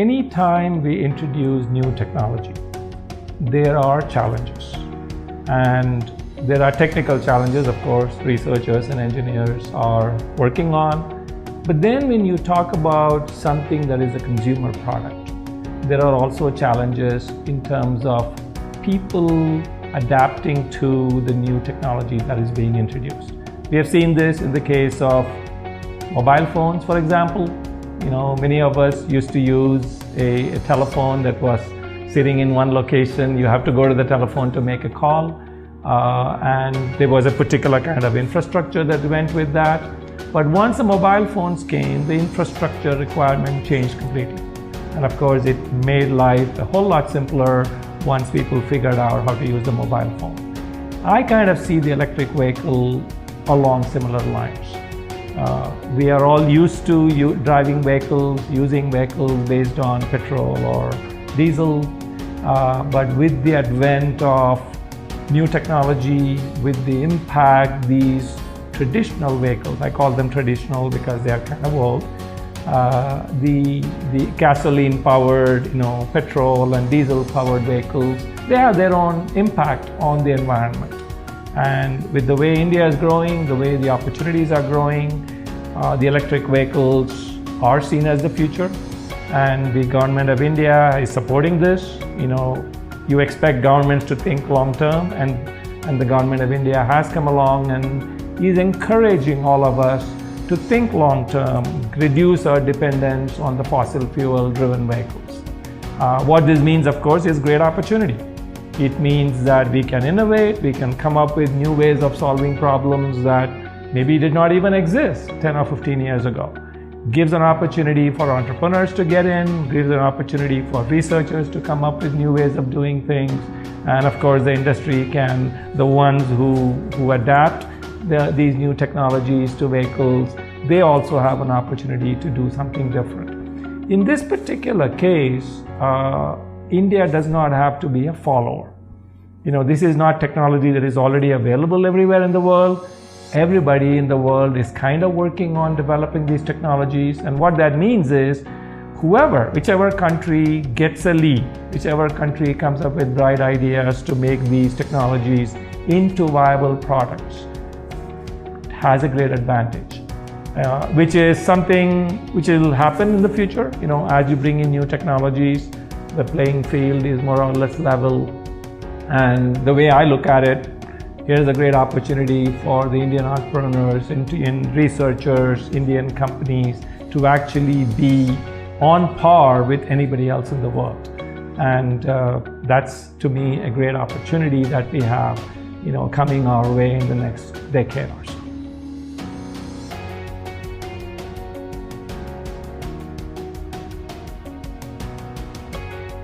anytime we introduce new technology, there are challenges. And there are technical challenges, of course, researchers and engineers are working on. But then when you talk about something that is a consumer product, there are also challenges in terms of people adapting to the new technology that is being introduced. We have seen this in the case of mobile phones, for example. Many of us used to use a telephone that was sitting in one location. You have to go to the telephone to make a call. And there was a particular kind of infrastructure that went with that. But once the mobile phones came, the infrastructure requirement changed completely. And of course, it made life a whole lot simpler once people figured out how to use the mobile phone. I kind of see the electric vehicle along similar lines. We are all used to driving vehicles, using vehicles based on petrol or diesel. But with the advent of new technology, with the impact these traditional vehicles, I call them traditional because they are kind of old, the gasoline powered, petrol and diesel powered vehicles, they have their own impact on the environment. And with the way India is growing, the way the opportunities are growing, the electric vehicles are seen as the future. And the government of India is supporting this. You expect governments to think long term, and the government of India has come along and is encouraging all of us to think long term, reduce our dependence on the fossil fuel driven vehicles. What this means, of course, is great opportunity. It means that we can innovate, we can come up with new ways of solving problems that maybe did not even exist 10 or 15 years ago. Gives an opportunity for entrepreneurs to get in, gives an opportunity for researchers to come up with new ways of doing things. And of course, the industry can, the ones who adapt these new technologies to vehicles, they also have an opportunity to do something different. In this particular case, India does not have to be a follower. This is not technology that is already available everywhere in the world. Everybody in the world is kind of working on developing these technologies. And what that means is whichever country gets a lead, whichever country comes up with bright ideas to make these technologies into viable products, has a great advantage, which is something which will happen in the future. As you bring in new technologies, the playing field is more or less level. And the way I look at it, here's a great opportunity for the Indian entrepreneurs, Indian researchers, Indian companies to actually be on par with anybody else in the world. And that's, to me, a great opportunity that we have, coming our way in the next decade or so.